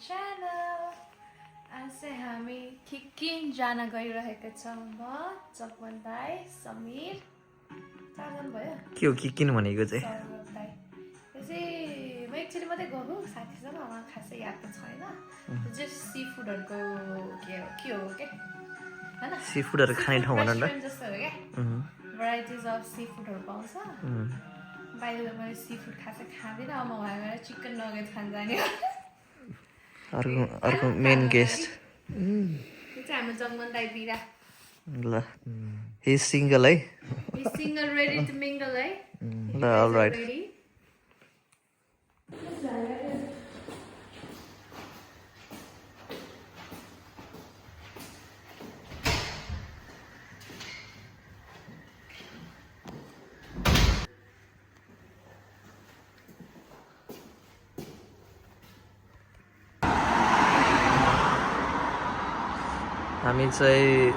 channel. आज चाहिँ हामी किकिन जान गइरहेका छौँ म चकवन दाइ समीर चारजना भयो के हो किकिन भनेको चाहिँ सरवर दाइ यो चाहिँ म एकचोटि मात्रै गएको साथीसँग मलाई खासै याद त छैन जस्ट सी फुडहरूको के हो के हैन सी फुडहरू खाने ठाउँ भन न जस्तो हो क्या भेराइटिज अफ सी फुडहरू पाउँछ बाहिर मैले सी फुड खासै खाँदिनँ अब म वहाँ गएर चिकन नगेट खान जाने अर्को मेन गेस्ट यो चाहिँ हाम्रो जङ्गल दाइ बिरा ल हि सिङ्गल है He's single, ready to mingle, eh? ल अलराइट Ready? हामी चाहिँ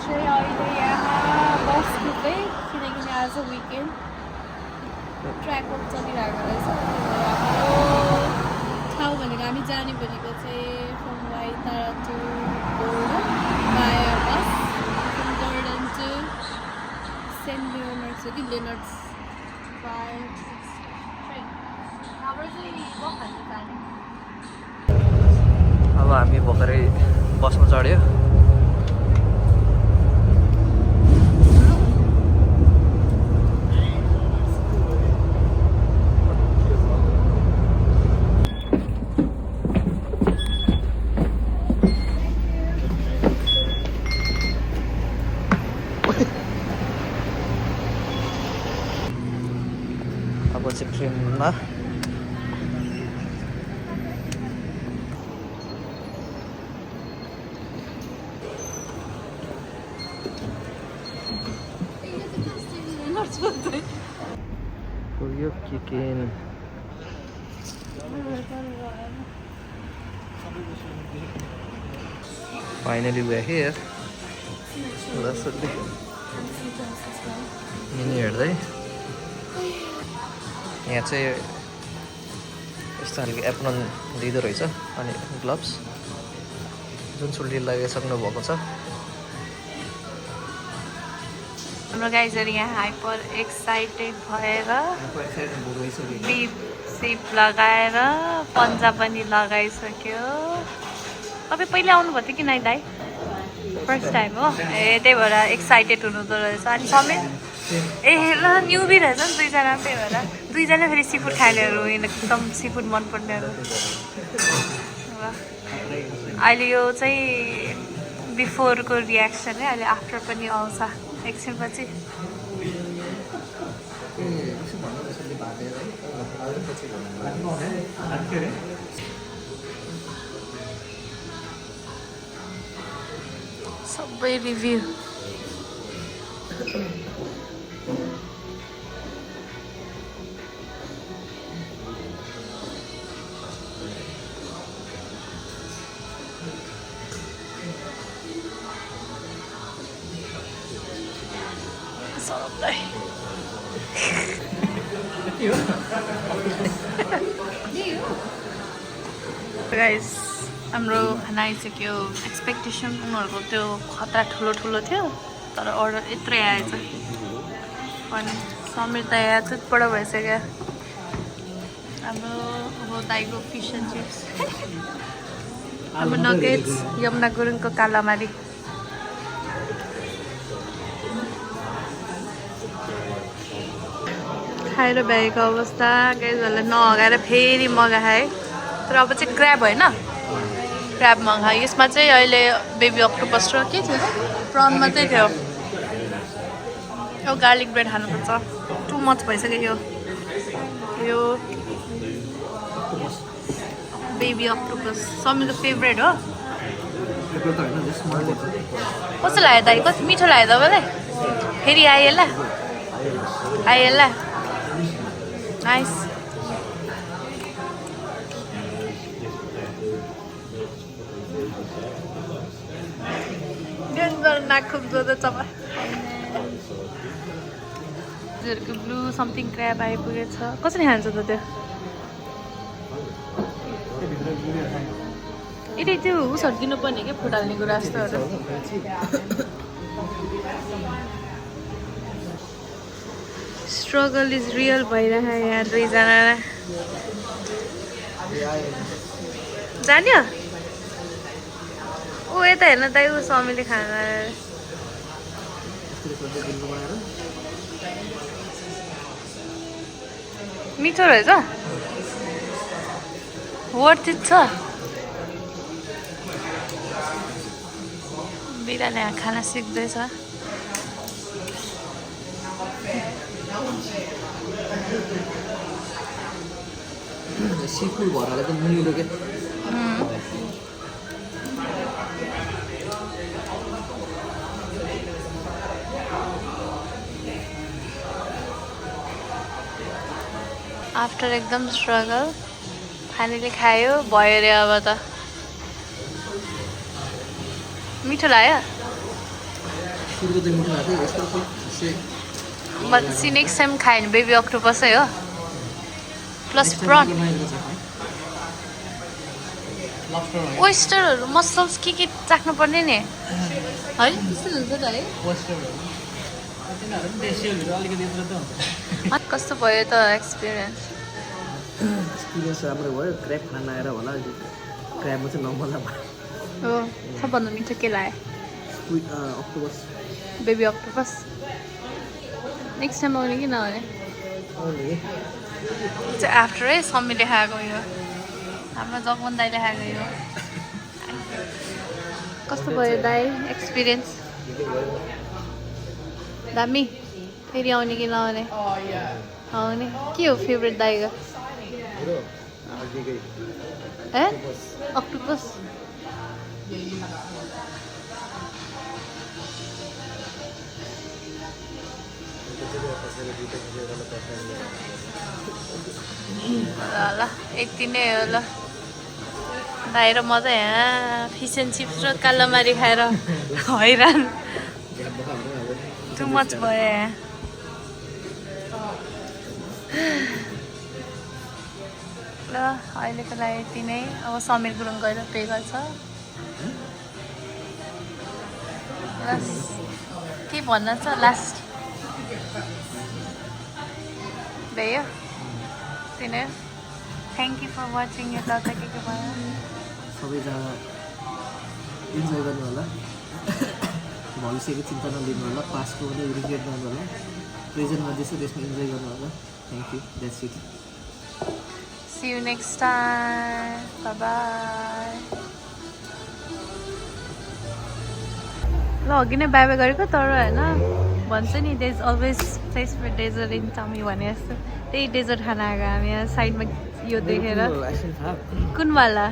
चाहिँ अहिले यहाँ बस्नु चाहिँ किनकि आज विकेन्ड ट्र्याकवर्क चलिरहेको रहेछ हाम्रो ठाउँ भनेको हामी जाने भनेको चाहिँ फ्रम वाइतारा टु गोल्डन बाया बस फ्रम गोल्डन टु सेन्ट लियोनर्ड्स हो कि लियोनर्ड्स बाई ट्रेन हाम्रो चाहिँ बखाल्नु जाने अब हामी भर्खरै बसमा चढ्यो अब चाहिँ ट्रेनमा पुग्यो किकिन फाइनली वी आर हियर यिनी हेर्दै यहाँ चाहिँ यस्तो खालको एप्रोन दिँदो रहेछ अनि ग्लोभ्स जुनसुकै लगाइसक्नु भएको छ हाम्रो गाइजहरू यहाँ हाइपर एक्साइटेड भएर बिप सिप लगाएर पन्जा पनि लगाइसक्यो तपाईँ पहिला आउनुभएको थियो कि नै दाइ फर्स्ट टाइम हो ए त्यही भएर एक्साइटेड हुनुहुँदो रहेछ अनि समेत ए ल न्युबी रहेछ नि दुईजना त्यही भएर दुईजना फेरि सी फुड खानेहरू एकदम सी फुड मनपर्नेहरू अहिले यो चाहिँ बिफोरको रियाक्सन है अहिले आफ्टर पनि आउँछ एकछिनपछि सबै रिभ्यू गाइस हाम्रो खाना आइसक्यो एक्सपेक्टेसन उनीहरूको त्यो खतरा ठुलो थियो तर अर्डर यत्रै आएछ अनि समीर त यहाँ चुटपडो भइसक्यो हाम्रो अब दाइको फिस एन्ड चिप्स हाम्रो नगेट्स यमुना गुरुङको कालामारी खाएर भ्याएको अवस्था गाइजहरूलाई नहगाएर फेरि मगाए तर अब चाहिँ क्र्याब होइन क्र्याब मगायो यसमा चाहिँ अहिले बेबी अक्टोपस र के थियो प्रन मात्रै थियो यो गार्लिक ब्रेड खानुपर्छ टु मच भइसक्यो यो बेबी अक्टोपस समीको फेभरेट हो कस्तो लाग्यो दाइ कति मिठो लाग्यो तपाईँलाई फेरि आइएला नाइस नाक खुब्दो त चपा हजुरको ब्लू समथिङ क्र्याब आइपुगेछ कसरी खान्छ त त्यो यतै त्यो उसहरू दिनुपर्ने क्या फुट हाल्नेको रास्ताहरू स्ट्रगल इज रियल भइरहेको यहाँ दुईजना जान्यो ऊ यता हेर्न दाइ ऊ समीले खाना मिठो रहेछ वर्थ इट छ बिराले यहाँ खाना सिक्दैछ सिफुड भराले त मुनिलो के आफ्टर एकदम स्ट्रगल फाइनली खायो भयो अरे अब त मिठो लाग्यो सुरुको चाहिँ मिठो लाग्थ्यो यस्तो भनेपछि नेक्स्ट टाइम खायो भने बेबी अक्टोपसै हो प्लस प्रन वेस्टरहरू मसल्स के चाख्नु पर्ने नि है त्यस्तो हुन्छ त है कस्तो भयो त एक्सपिरियन्स राम्रो भयो क्र्याब खाना आएर होला क्र्याबमा चाहिँ नमजा हो सबभन्दा मिठो के लाग्यो octopus baby octopus next time आउने कि नआउने चाहिँ आफ्टरै समीले खाएको यो हाम्रो जगमन दाइले खाएको यो कस्तो भयो दाइ एक्सपिरियन्स दामी फेरि आउने कि नआउने आउने के हो फेभरेट दाइको ए अक्टोपस ल यति नै हो ल दाइ र म त यहाँ फिस एन्ड चिप्स र कालामारी खाएर हैरान टु मच भयो यहाँ ल अहिलेको लागि यति नै अब समीर गुरुङ गएर पे गर्छ के भन्न छ लास्ट भयो तिनै थ्याङ्क यू फर वाचिङ यो त के भयो सबैजना इन्जोय गर्नु होला भविष्यको चिन्ता नलिनु होला पास्टको पनि रिग्रेट गर्नु होला प्रेजेन्टमा जे छ त्यसमा इन्जोय गर्नु होला thank you that's it see you next time bye bye ल अघि नै बाई बाई गरेको तर होइन भन्छ नि there is always place for dessert in tummy भने जस्तो त्यही डेजर्ट खाना आएको हामी यहाँ साइडमा यो देखेर कुनवाला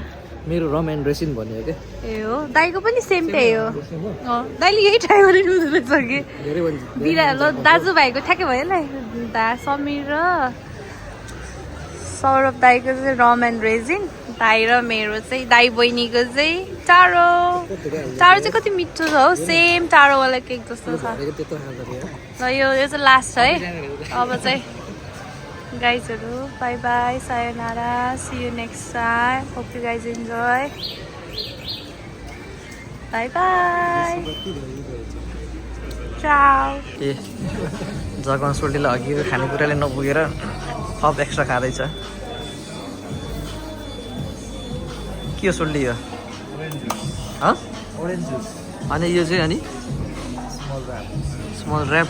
मेरो रमेन रेसिन भन्यो क्या ए हो दाइको पनि सेम त्यही हो दाइले यही ट्राई गरिनु रहेछ कि बिरा ल दाजुभाइको ठ्याक्कै भयो ल दा समीर र सौरभ दाइको चाहिँ रमेन रेजिन दाइ र मेरो चाहिँ दाइ बहिनीको चाहिँ टाढो चाहिँ कति मिठो छ हौ सेम टाढोवाला केक जस्तो छ ल यो चाहिँ लास्ट है अब चाहिँ गाइजहरू bye bye sayonara see you next time hope you guys enjoy bye bye ciao ए जगन सोल्टीलाई अघिको खानेकुराले नपुगेर थप एक्स्ट्रा खाँदैछ के हो सोल्टी यो अनि यो चाहिँ अनि स्मल ऱ्याप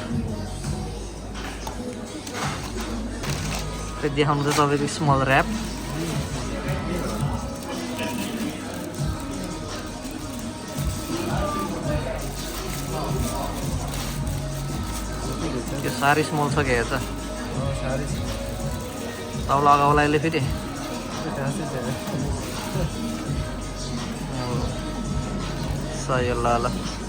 देखाउनु त तपाईँको स्मल ऱ्याप त्यो साह्रै स्मल छ क्या त तौला अगाउलाले फेरि सही ल